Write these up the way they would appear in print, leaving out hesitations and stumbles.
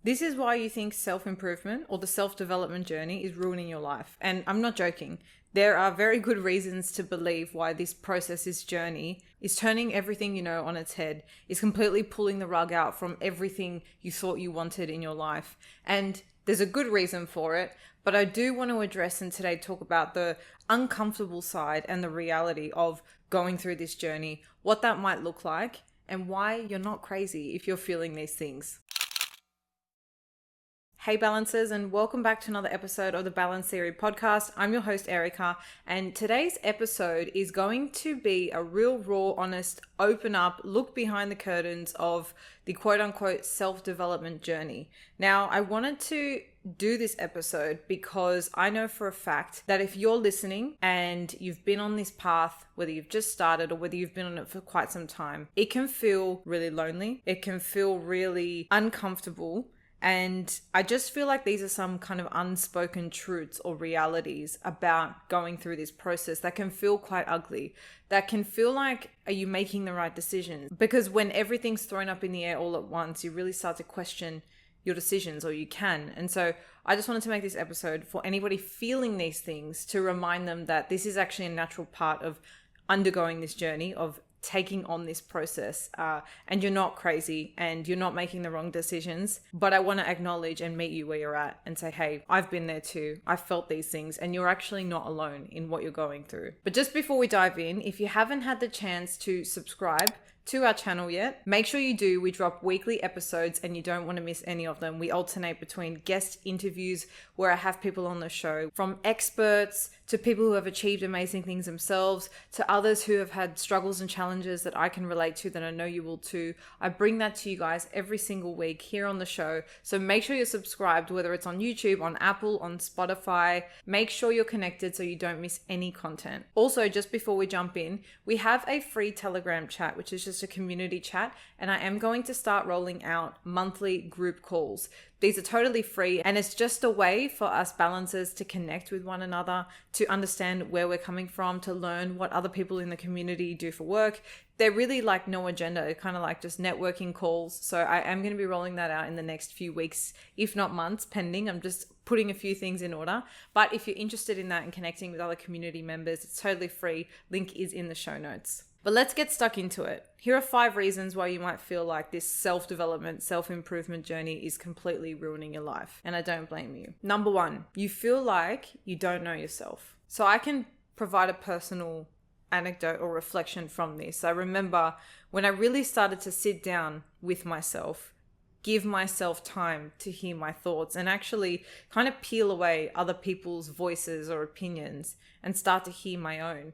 This is why you think self-improvement or the self-development journey is ruining your life. And I'm not joking. There are very good reasons to believe why this process, this journey, is turning everything you know on its head, is completely pulling the rug out from everything you thought you wanted in your life. And there's a good reason for it, but I do want to address and today talk about the uncomfortable side and the reality of going through this journey, what that might look like, and why you're not crazy if you're feeling these things. Hey Balancers, and welcome back to another episode of the Balance Theory podcast. I'm your host Erika, and today's episode is going to be a real raw, honest, open up, look behind the curtains of the quote unquote self-development journey. Now, I wanted to do this episode because I know for a fact that if you're listening and you've been on this path, whether you've just started or whether you've been on it for quite some time, it can feel really lonely. It can feel really uncomfortable. And I just feel like these are some kind of unspoken truths or realities about going through this process that can feel quite ugly, that can feel like, are you making the right decisions? Because when everything's thrown up in the air all at once, you really start to question your decisions, or you can. And so I just wanted to make this episode for anybody feeling these things to remind them that this is actually a natural part of undergoing this journey, of taking on this process, and you're not crazy and you're not making the wrong decisions. But I want to acknowledge and meet you where you're at and say, hey, I've been there too. I've felt these things, and you're actually not alone in what you're going through. But just before we dive in, if you haven't had the chance to subscribe to our channel yet, make sure you do. We drop weekly episodes and you don't want to miss any of them. We alternate between guest interviews where I have people on the show, from experts to people who have achieved amazing things themselves, to others who have had struggles and challenges that I can relate to, that I know you will too. I bring that to you guys every single week here on the show. So make sure you're subscribed, whether it's on YouTube, on Apple, on Spotify. Make sure you're connected so you don't miss any content. Also, just before we jump in, we have a free Telegram chat, which is just a community chat, and I am going to start rolling out monthly group calls. These are totally free, and it's just a way for us balancers to connect with one another, to understand where we're coming from, to learn what other people in the community do for work. They're really like no agenda. They're kind of like just networking calls. So I am going to be rolling that out in the next few weeks, if not months, pending. I'm just putting a few things in order. But if you're interested in that and connecting with other community members, it's totally free. Link is in the show notes. But let's get stuck into it. Here are 5 reasons why you might feel like this self-development, self-improvement journey is completely ruining your life. And I don't blame you. Number 1, you feel like you don't know yourself. So I can provide a personal anecdote or reflection from this. I remember when I really started to sit down with myself, give myself time to hear my thoughts, and actually kind of peel away other people's voices or opinions and start to hear my own.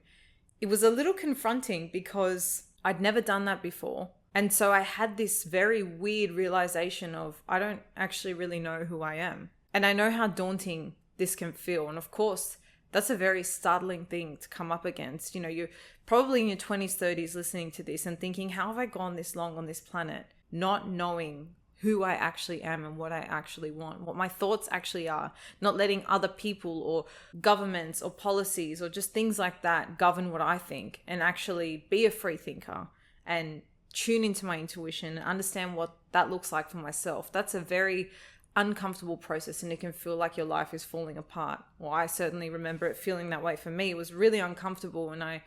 It was a little confronting because I'd never done that before. And so I had this very weird realization of, I don't actually really know who I am. And I know how daunting this can feel. And of course, that's a very startling thing to come up against. You know, you're probably in your 20s, 30s listening to this and thinking, how have I gone this long on this planet, not knowing who I actually am and what I actually want, what my thoughts actually are, not letting other people or governments or policies or just things like that govern what I think, and actually be a free thinker and tune into my intuition and understand what that looks like for myself. That's a very uncomfortable process, and it can feel like your life is falling apart. Well, I certainly remember it feeling that way for me. It was really uncomfortable, and I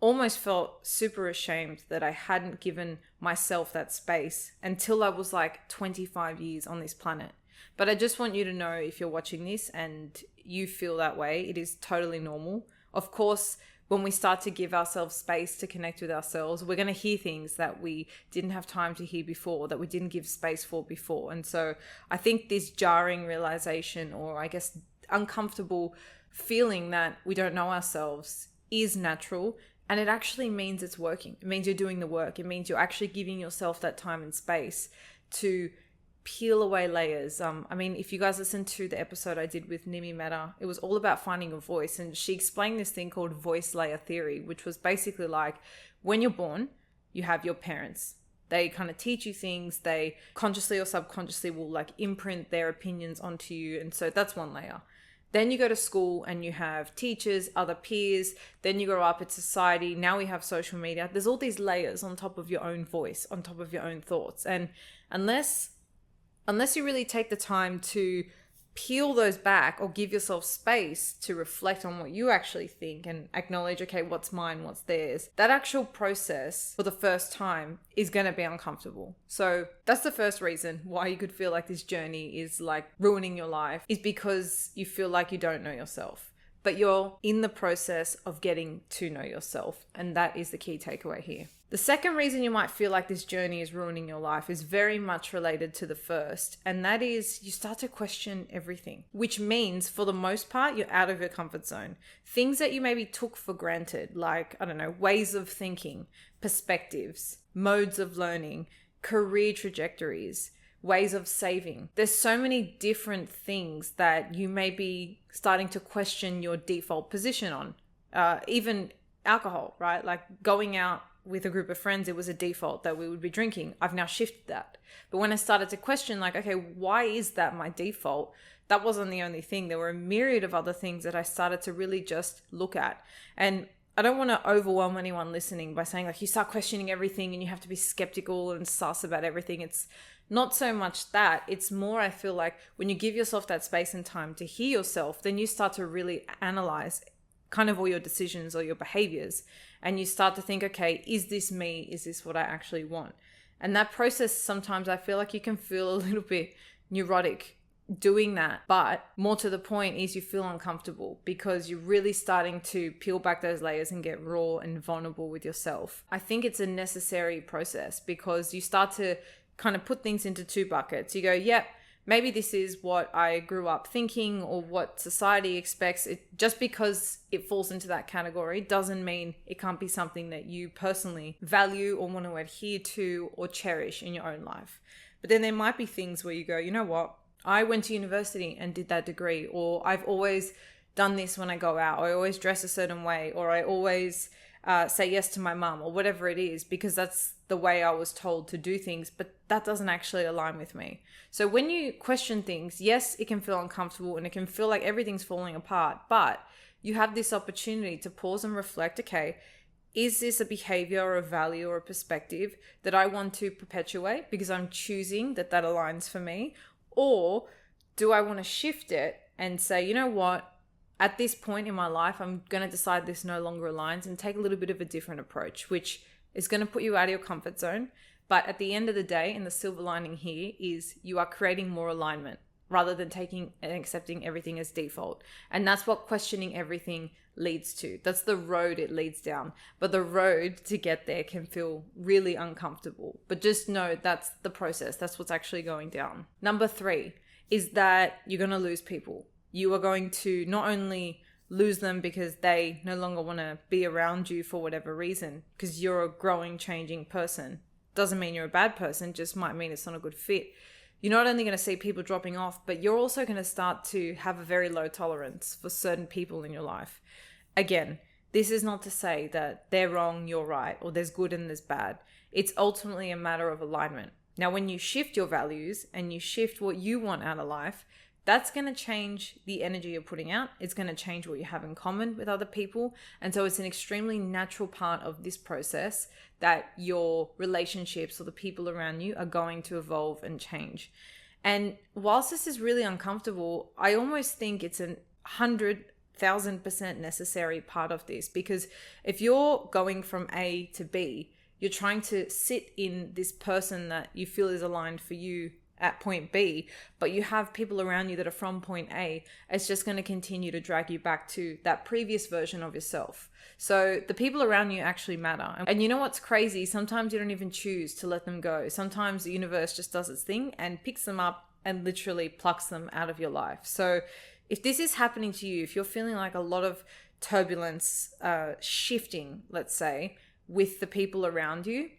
almost felt super ashamed that I hadn't given myself that space until I was like 25 years on this planet. But I just want you to know, if you're watching this and you feel that way, it is totally normal. Of course, when we start to give ourselves space to connect with ourselves, we're going to hear things that we didn't have time to hear before, that we didn't give space for before. And so I think this jarring realization, or I guess uncomfortable feeling that we don't know ourselves, is natural. And it actually means it's working. It means you're doing the work. It means you're actually giving yourself that time and space to peel away layers. I mean, if you guys listen to the episode I did with Nimi Mehta, it was all about finding a voice. And she explained this thing called voice layer theory, which was basically like, when you're born, you have your parents. They kind of teach you things. They consciously or subconsciously will like imprint their opinions onto you. And so that's one layer. Then you go to school and you have teachers, other peers. Then you grow up, it's society. Now we have social media. There's all these layers on top of your own voice, on top of your own thoughts. And unless unless you really take the time to peel those back or give yourself space to reflect on what you actually think and acknowledge, okay, what's mine, what's theirs, that actual process for the first time is going to be uncomfortable. So that's the first reason why you could feel like this journey is like ruining your life, is because you feel like you don't know yourself. But you're in the process of getting to know yourself. And that is the key takeaway here. The second reason you might feel like this journey is ruining your life is very much related to the first. And that is you start to question everything, which means for the most part, you're out of your comfort zone. Things that you maybe took for granted, like, I don't know, ways of thinking, perspectives, modes of learning, career trajectories, ways of saving. There's so many different things that you may be starting to question your default position on. Even alcohol, right? Like going out with a group of friends, it was a default that we would be drinking. I've now shifted that. But when I started to question, like, okay, why is that my default? That wasn't the only thing. There were a myriad of other things that I started to really just look at. And I don't want to overwhelm anyone listening by saying like you start questioning everything and you have to be skeptical and sus about everything. It's not so much that. It's more, I feel like when you give yourself that space and time to hear yourself, then you start to really analyze kind of all your decisions or your behaviors. And you start to think, okay, is this me? Is this what I actually want? And that process, sometimes I feel like you can feel a little bit neurotic doing that. But more to the point is you feel uncomfortable because you're really starting to peel back those layers and get raw and vulnerable with yourself. I think it's a necessary process because you start to kind of put things into two buckets. You go, yep, maybe this is what I grew up thinking or what society expects. It just because it falls into that category doesn't mean it can't be something that you personally value or want to adhere to or cherish in your own life. But then there might be things where you go, you know what? I went to university and did that degree, or I've always done this when I go out, or I always dress a certain way, or I always say yes to my mum, or whatever it is, because that's the way I was told to do things, but that doesn't actually align with me. So when you question things, yes, it can feel uncomfortable and it can feel like everything's falling apart, but you have this opportunity to pause and reflect, okay, is this a behavior or a value or a perspective that I want to perpetuate because I'm choosing that aligns for me? Or do I want to shift it and say, you know what? At this point in my life, I'm going to decide this no longer aligns and take a little bit of a different approach, which is going to put you out of your comfort zone. But at the end of the day, and the silver lining here is you are creating more alignment rather than taking and accepting everything as default. And that's what questioning everything leads to. That's the road it leads down. But the road to get there can feel really uncomfortable. But just know that's the process. That's what's actually going down. Number 3 is that you're going to lose people. You are going to not only lose them because they no longer want to be around you for whatever reason, because you're a growing, changing person. Doesn't mean you're a bad person, just might mean it's not a good fit. You're not only going to see people dropping off, but you're also going to start to have a very low tolerance for certain people in your life. Again, this is not to say that they're wrong, you're right, or there's good and there's bad. It's ultimately a matter of alignment. Now, when you shift your values and you shift what you want out of life, that's going to change the energy you're putting out. It's going to change what you have in common with other people. And so it's an extremely natural part of this process that your relationships or the people around you are going to evolve and change. And whilst this is really uncomfortable, I almost think it's 100,000% necessary part of this, because if you're going from A to B, you're trying to sit in this person that you feel is aligned for you at point B, but you have people around you that are from point A, it's just going to continue to drag you back to that previous version of yourself. So the people around you actually matter. And you know what's crazy? Sometimes you don't even choose to let them go. Sometimes the universe just does its thing and picks them up and literally plucks them out of your life. So if this is happening to you, if you're feeling like a lot of turbulence, shifting, let's say, with the people around you,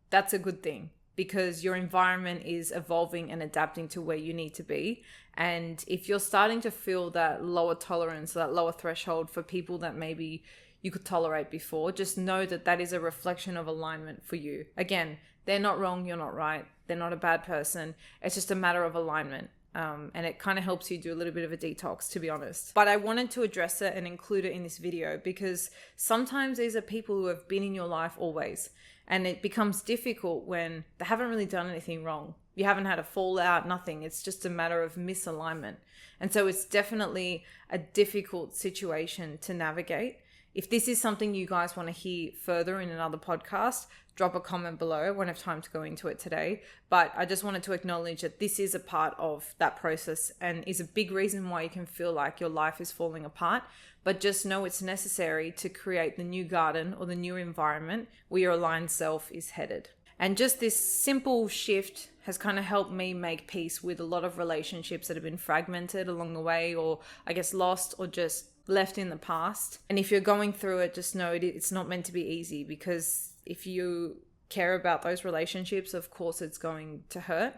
that's a good thing, because your environment is evolving and adapting to where you need to be. And if you're starting to feel that lower tolerance, that lower threshold for people that maybe you could tolerate before, just know that that is a reflection of alignment for you. Again, they're not wrong, you're not right. They're not a bad person. It's just a matter of alignment. And it kind of helps you do a little bit of a detox, to be honest. But I wanted to address it and include it in this video because sometimes these are people who have been in your life always. And it becomes difficult when they haven't really done anything wrong. You haven't had a fallout, nothing. It's just a matter of misalignment. And so it's definitely a difficult situation to navigate. If this is something you guys want to hear further in another podcast, drop a comment below. I won't have time to go into it today, but I just wanted to acknowledge that this is a part of that process and is a big reason why you can feel like your life is falling apart. But just know it's necessary to create the new garden or the new environment where your aligned self is headed. And just this simple shift has kind of helped me make peace with a lot of relationships that have been fragmented along the way, or I guess lost or just left in the past. And if you're going through it, just know it's not meant to be easy, because if you care about those relationships, of course it's going to hurt.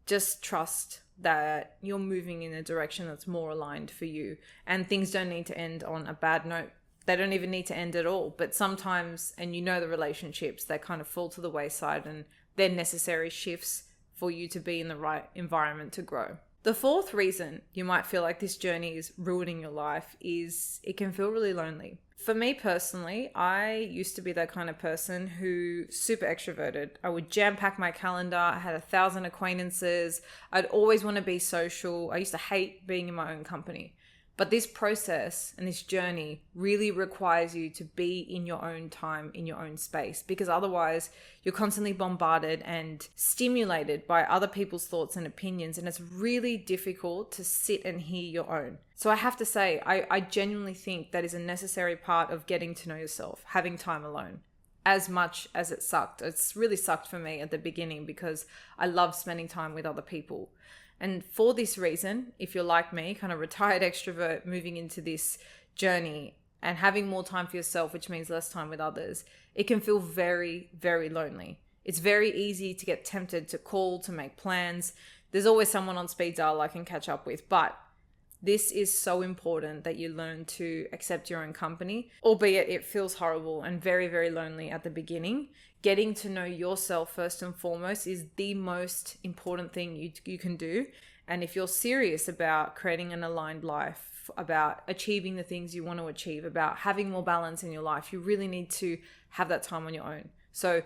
Just trust that you're moving in a direction that's more aligned for you, and things don't need to end on a bad note. They don't even need to end at all. But sometimes, and you know the relationships, they kind of fall to the wayside, and they're necessary shifts for you to be in the right environment to grow. The fourth reason you might feel like this journey is ruining your life is it can feel really lonely. For me personally, I used to be that kind of person who super extroverted. I would jam pack my calendar. I had 1,000 acquaintances. I'd always want to be social. I used to hate being in my own company. But this process and this journey really requires you to be in your own time, in your own space, because otherwise you're constantly bombarded and stimulated by other people's thoughts and opinions, and it's really difficult to sit and hear your own. So I have to say, I genuinely think that is a necessary part of getting to know yourself, having time alone. As much as it sucked. It's really sucked for me at the beginning because I love spending time with other people. And for this reason, if you're like me, kind of retired extrovert moving into this journey and having more time for yourself, which means less time with others, it can feel very, very lonely. It's very easy to get tempted to call, to make plans. There's always someone on speed dial I can catch up with, but this is so important that you learn to accept your own company, albeit it feels horrible and very, very lonely at the beginning. Getting to know yourself first and foremost is the most important thing you can do. And if you're serious about creating an aligned life, about achieving the things you want to achieve, about having more balance in your life, you really need to have that time on your own. So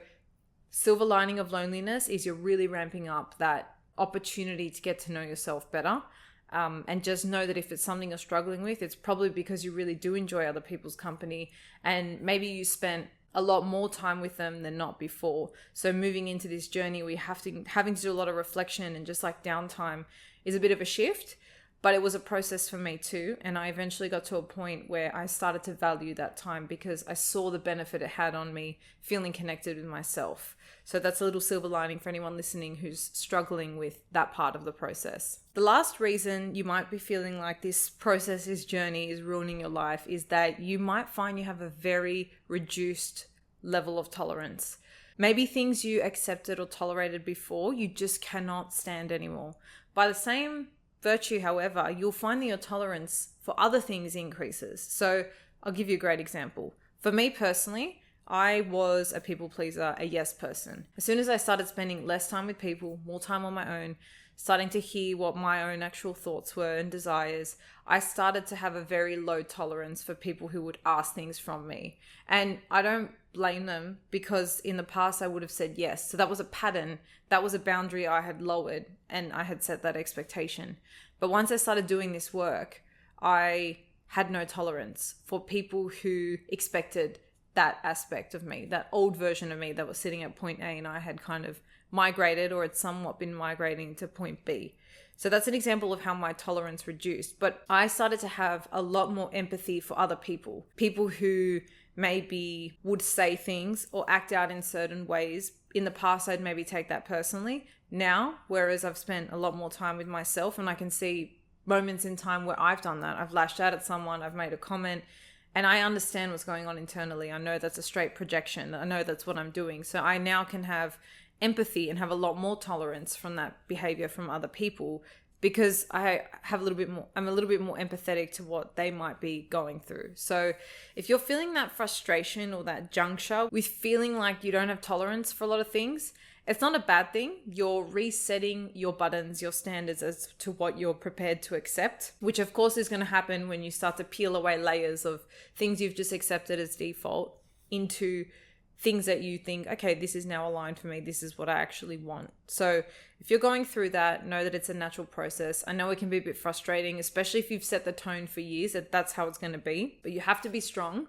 silver lining of loneliness is you're really ramping up that opportunity to get to know yourself better. And just know that if it's something you're struggling with, it's probably because you really do enjoy other people's company, and maybe you spent a lot more time with them than not before. So moving into this journey, we having to do a lot of reflection, and just like downtime is a bit of a shift, but it was a process for me too. And I eventually got to a point where I started to value that time because I saw the benefit it had on me feeling connected with myself. So that's a little silver lining for anyone listening who's struggling with that part of the process. The last reason you might be feeling like this process, this journey is ruining your life, is that you might find you have a very reduced level of tolerance. Maybe things you accepted or tolerated before, you just cannot stand anymore. By the same virtue, however, you'll find that your tolerance for other things increases. So I'll give you a great example. For me personally, I was a people pleaser, a yes person. As soon as I started spending less time with people, more time on my own, starting to hear what my own actual thoughts were and desires, I started to have a very low tolerance for people who would ask things from me. And I don't blame them, because in the past I would have said yes. So that was a pattern. That was a boundary I had lowered, and I had set that expectation. But once I started doing this work, I had no tolerance for people who expected that aspect of me, that old version of me that was sitting at point A and I had kind of migrated, or had somewhat been migrating to point B. So that's an example of how my tolerance reduced. But I started to have a lot more empathy for other people who maybe would say things or act out in certain ways. In the past, I'd maybe take that personally. Now, whereas I've spent a lot more time with myself, and I can see moments in time where I've done that. I've lashed out at someone, I've made a comment, and I understand what's going on internally. I know that's a straight projection. I know that's what I'm doing. So I now can have empathy and have a lot more tolerance from that behavior from other people, because I'm a little bit more empathetic to what they might be going through. So if you're feeling that frustration or that juncture with feeling like you don't have tolerance for a lot of things, it's not a bad thing. You're resetting your buttons, your standards as to what you're prepared to accept, which of course is going to happen when you start to peel away layers of things you've just accepted as default into things that you think, okay, this is now aligned for me. This is what I actually want. So if you're going through that, know that it's a natural process. I know it can be a bit frustrating, especially if you've set the tone for years that that's how it's going to be, but you have to be strong.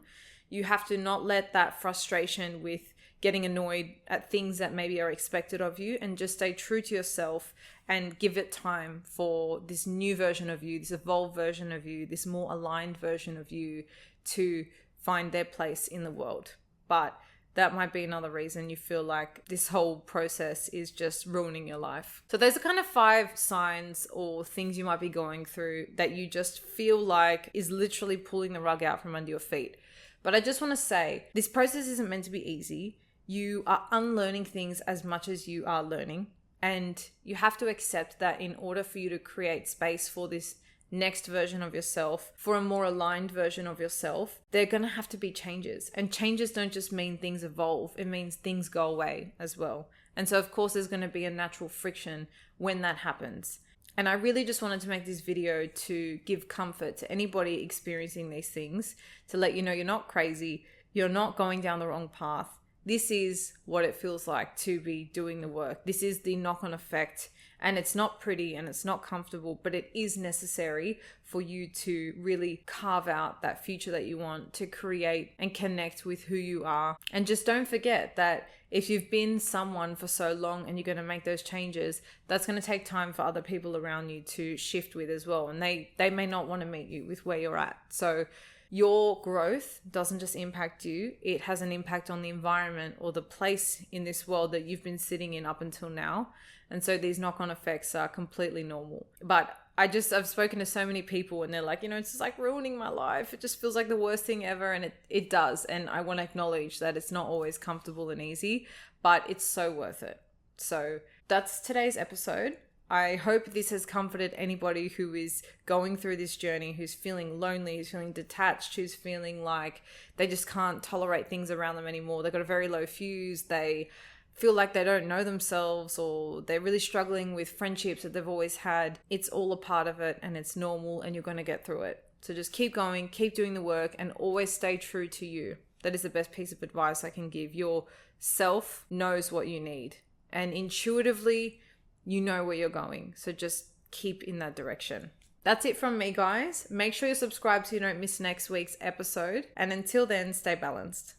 You have to not let that frustration with getting annoyed at things that maybe are expected of you, and just stay true to yourself and give it time for this new version of you, this evolved version of you, this more aligned version of you to find their place in the world. But that might be another reason you feel like this whole process is just ruining your life. So those are kind of 5 signs or things you might be going through that you just feel like is literally pulling the rug out from under your feet. But I just want to say, this process isn't meant to be easy. You are unlearning things as much as you are learning. And you have to accept that in order for you to create space for this next version of yourself, for a more aligned version of yourself, there are going to have to be changes. And changes don't just mean things evolve, it means things go away as well. And so of course there's going to be a natural friction when that happens. And I really just wanted to make this video to give comfort to anybody experiencing these things, to let you know you're not crazy, you're not going down the wrong path. This is what it feels like to be doing the work. This is the knock-on effect, and it's not pretty and it's not comfortable, but it is necessary for you to really carve out that future that you want, to create and connect with who you are. And just don't forget that if you've been someone for so long and you're going to make those changes, that's going to take time for other people around you to shift with as well. And they may not want to meet you with where you're at. So your growth doesn't just impact you, it has an impact on the environment or the place in this world that you've been sitting in up until now. And so these knock-on effects are completely normal. But I've spoken to so many people and they're like, it's just like ruining my life. It just feels like the worst thing ever. And it does. And I want to acknowledge that it's not always comfortable and easy, but it's so worth it. So that's today's episode. I hope this has comforted anybody who is going through this journey, who's feeling lonely, who's feeling detached, who's feeling like they just can't tolerate things around them anymore. They've got a very low fuse. They feel like they don't know themselves, or they're really struggling with friendships that they've always had. It's all a part of it and it's normal, and you're going to get through it. So just keep going, keep doing the work, and always stay true to you. That is the best piece of advice I can give. Your self knows what you need, and intuitively you know where you're going. So just keep in that direction. That's it from me, guys. Make sure you're subscribed so you don't miss next week's episode. And until then, stay balanced.